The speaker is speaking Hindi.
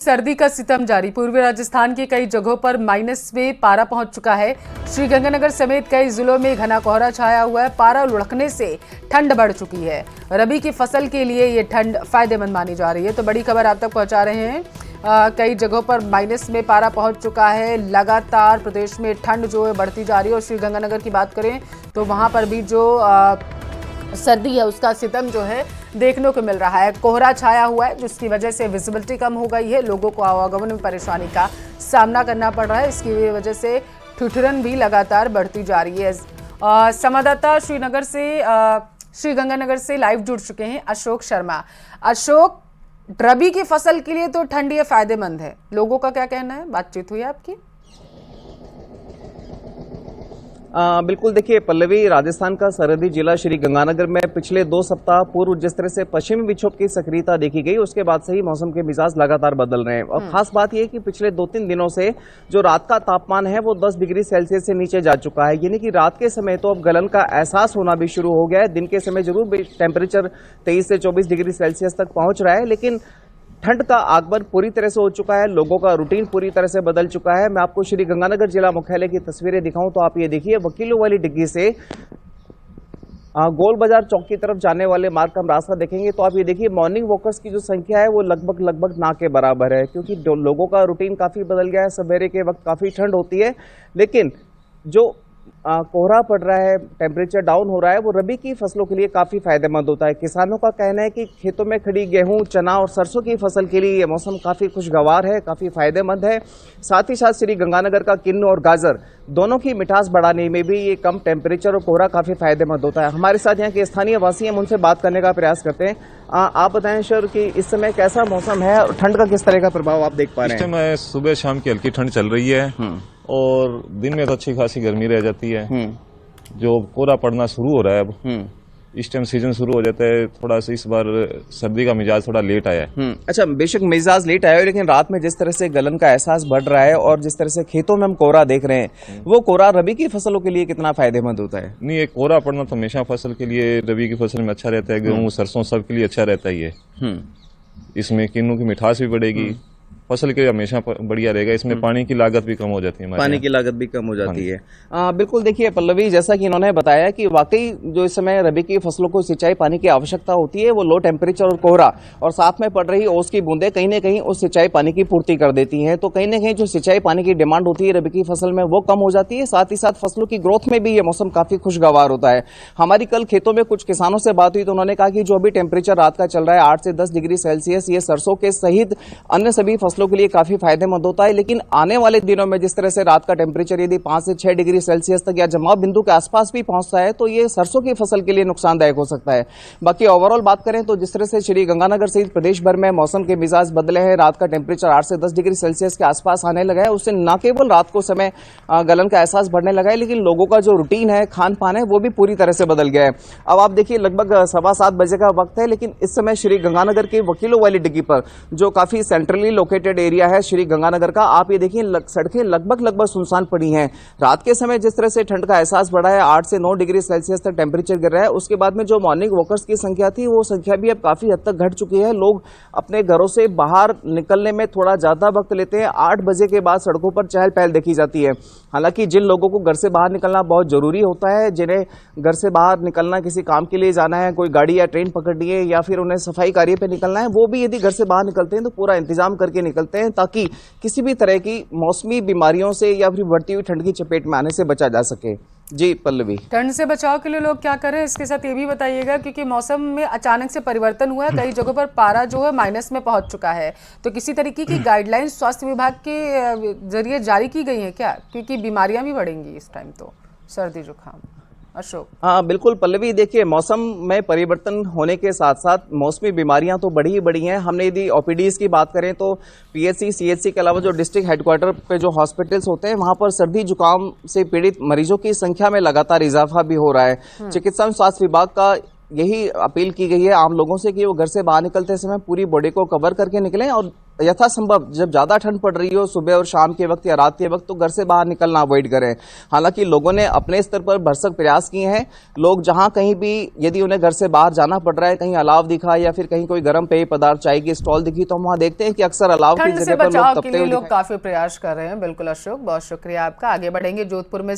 सर्दी का सितम जारी। पूर्वी राजस्थान के कई जगहों पर माइनस में पारा पहुंच चुका है। श्रीगंगानगर समेत कई जिलों में घना कोहरा छाया हुआ है। पारा लुढ़कने से ठंड बढ़ चुकी है। रबी की फसल के लिए ये ठंड फायदेमंद मानी जा रही है। तो बड़ी खबर आप तक पहुंचा रहे हैं। कई जगहों पर माइनस में पारा पहुंच चुका है। लगातार प्रदेश में ठंड जो है बढ़ती जा रही है। और श्रीगंगानगर की बात करें तो वहां पर भी जो सर्दी है उसका सितम जो है देखने को मिल रहा है। कोहरा छाया हुआ है जिसकी वजह से विजिबिलिटी कम हो गई है। लोगों को आवागमन में परेशानी का सामना करना पड़ रहा है। इसकी वजह से ठिठुरन भी लगातार बढ़ती जा रही है। संवाददाता श्रीगंगानगर से लाइव जुड़ चुके हैं अशोक शर्मा। अशोक, रबी की फसल के लिए तो ठंड ये फायदेमंद है, लोगों का क्या कहना है? बातचीत हुई आपकी? बिल्कुल, देखिए पल्लवी, राजस्थान का सरहदी जिला श्रीगंगानगर में पिछले 2 सप्ताह पूर्व जिस तरह से पश्चिमी विक्षोभ की सक्रियता देखी गई, उसके बाद से ही मौसम के मिजाज लगातार बदल रहे हैं। और खास बात यह कि पिछले 2-3 दिनों से जो रात का तापमान है वो 10 डिग्री सेल्सियस से नीचे जा चुका है। यानी कि रात के समय तो अब गलन का एहसास होना भी शुरू हो गया है। दिन के समय जरूर टेम्परेचर 23 से 24 डिग्री सेल्सियस तक पहुंच रहा है, लेकिन ठंड का आगमन पूरी तरह से हो चुका है। लोगों का रूटीन पूरी तरह से बदल चुका है। मैं आपको श्रीगंगानगर जिला मुख्यालय की तस्वीरें दिखाऊं तो आप ये देखिए, वकीलों वाली डिग्गी से गोल बाजार चौक की तरफ जाने वाले मार्ग का हम रास्ता देखेंगे तो आप ये देखिए, मॉर्निंग वॉकर्स की जो संख्या है वो लगभग ना के बराबर है, क्योंकि लोगों का रूटीन काफी बदल गया है। सवेरे के वक्त काफी ठंड होती है, लेकिन जो कोहरा पड़ रहा है, टेम्परेचर डाउन हो रहा है, वो रबी की फसलों के लिए काफी फायदेमंद होता है। किसानों का कहना है कि खेतों में खड़ी गेहूं, चना और सरसों की फसल के लिए ये मौसम काफी खुशगवार है, काफी फायदेमंद है। साथ ही साथ श्रीगंगानगर का किन्नू और गाजर दोनों की मिठास बढ़ाने में भी ये कम टेम्परेचर और कोहरा काफी फायदेमंद होता है। हमारे साथ यहाँ के स्थानीय वासी हैं, उनसे बात करने का प्रयास करते हैं। आप बताएं सर कि इस समय कैसा मौसम है और ठंड का किस तरह का प्रभाव आप देख पा रहे हैं? इस समय सुबह शाम की हल्की ठंड चल रही है और दिन में तो अच्छी खासी गर्मी रह जाती है। जो कोहरा पड़ना शुरू हो रहा है अब, इस टाइम सीजन शुरू हो जाता है। थोड़ा सा इस बार सर्दी का मिजाज थोड़ा लेट आया है। अच्छा, बेशक मिजाज लेट आया है, लेकिन रात में जिस तरह से गलन का एहसास बढ़ रहा है और जिस तरह से खेतों में हम कोहरा देख रहे हैं, वो कोहरा रबी की फसलों के लिए कितना फायदेमंद होता है? नहीं, ये कोहरा पड़ना तो हमेशा फसल के लिए, रबी की फसल में अच्छा रहता है। गेहूँ, सरसों सब के लिए अच्छा रहता है ये। इसमें किन्नू की मिठास भी बढ़ेगी, फसल के लिए हमेशा बढ़िया रहेगा। इसमें पानी की लागत भी कम हो जाती है। पानी की लागत भी कम हो जाती है। बिल्कुल, देखिए पल्लवी, जैसा कि इन्होंने बताया कि वाकई जो इस समय रबी की फसलों को सिंचाई पानी की आवश्यकता होती है, वो लो टेम्परेचर और कोहरा और साथ में पड़ रही ओस की बूंदें कहीं न कहीं उस सिंचाई पानी की पूर्ति कर देती हैं। तो कहीं न कहीं जो सिंचाई पानी की डिमांड होती है रबी की फसल में, वो कम हो जाती है। साथ ही साथ फसलों की ग्रोथ में भी ये मौसम काफी खुशगवार होता है। हमारी कल खेतों में कुछ किसानों से बात हुई तो उन्होंने कहा कि जो अभी टेम्परेचर रात का चल रहा है 8 से 10 डिग्री सेल्सियस, ये सरसों के सहित अन्य सभी फसलों के लिए काफी फायदेमंद होता है। लेकिन आने वाले दिनों में जिस तरह से रात का टेम्परेचर यदि 5 से 6 डिग्री सेल्सियस तक या जमाव बिंदु के आसपास भी पहुंचता है तो ये सरसों की फसल के लिए नुकसानदायक हो सकता है। बाकी ओवरऑल बात करें तो जिस तरह से श्रीगंगानगर सहित प्रदेश भर में मौसम के मिजाज बदले हैं, रात का टेम्परेचर 8 से 10 डिग्री सेल्सियस के आसपास आने लगा है, उससे न केवल रात को समय गलन का एहसास बढ़ने लगा है, लेकिन लोगों का जो रूटीन है, खान पान है, वो भी पूरी तरह से बदल गया है। अब आप देखिए, लगभग 7:15 बजे का वक्त है, लेकिन इस समय श्रीगंगानगर के वकीलों वाली डिग्गी पर, जो काफी सेंट्रली लोकेटेड एरिया है श्रीगंगानगर का, आप ये देखिए सड़कें लगभग सुनसान पड़ी हैं। रात के समय जिस तरह से ठंड का एहसास बढ़ा है, 8 से 9 डिग्री सेल्सियस तक टेम्परेचर गिर रहा है। उसके बाद में जो मॉर्निंग वॉकर्स की संख्या थी, वो संख्या भी अब काफी हद तक घट चुकी है। लोग अपने घरों से बाहर निकलने में थोड़ा ज्यादा वक्त लेते हैं। 8 बजे के बाद सड़कों पर चहल पहल देखी जाती है। हालांकि जिन लोगों को घर से बाहर निकलना बहुत जरूरी होता है, जिन्हें घर से बाहर निकलना, किसी काम के लिए जाना है, कोई गाड़ी या ट्रेन पकड़नी है या फिर उन्हें सफाई कार्य पे निकलना है, वो भी यदि घर से बाहर निकलते हैं तो पूरा इंतजाम करके निकलते हैं, ताकि किसी भी तरह की मौसमी बीमारियों से या फिर बढ़ती हुई ठंड की चपेट में आने से बचा जा सके। जी पल्लवी, ठंड से बचाव के लिए लोग क्या करें, इसके साथ ये भी बताइएगा, क्योंकि मौसम में अचानक से परिवर्तन हुआ है। कई जगहों पर पारा जो है माइनस में पहुंच चुका है, तो किसी तरीके की गाइडलाइंस स्वास्थ्य विभाग के जरिए जारी की गई है क्या? क्योंकि बीमारियां भी बढ़ेंगी इस टाइम, तो सर्दी जुकाम। अशोक, हाँ बिल्कुल पल्लवी, देखिए मौसम में परिवर्तन होने के साथ साथ मौसमी बीमारियां तो बढ़ी ही बढ़ी हैं। हमने यदि ओपीडीज की बात करें तो पीएचसी, सीएचसी के अलावा जो डिस्ट्रिक्ट हेडक्वार्टर पे जो हॉस्पिटल्स होते हैं, वहां पर सर्दी जुकाम से पीड़ित मरीजों की संख्या में लगातार इजाफा भी हो रहा है। चिकित्सा एवं स्वास्थ्य विभाग का यही अपील की गई है आम लोगों से कि वो घर से बाहर निकलते समय पूरी बॉडी को कवर करके निकलें और यथासंभव जब ज्यादा ठंड पड़ रही हो सुबह और शाम के वक्त या रात के वक्त, तो घर से बाहर निकलना अवॉइड करें। हालांकि लोगों ने अपने स्तर पर भरसक प्रयास किए हैं। लोग जहां कहीं भी यदि उन्हें घर से बाहर जाना पड़ रहा है, कहीं अलाव दिखा या फिर कहीं कोई गर्म पेय पदार्थ चाय की स्टॉल दिखी, तो हम वहां देखते हैं कि अक्सर अलाव की ठंड से जगह पर बचाव लोग के तपते लिए हुए लोग दिखाई। काफी प्रयास कर रहे हैं। बिल्कुल अशोक, बहुत शुक्रिया आपका। आगे बढ़ेंगे जोधपुर में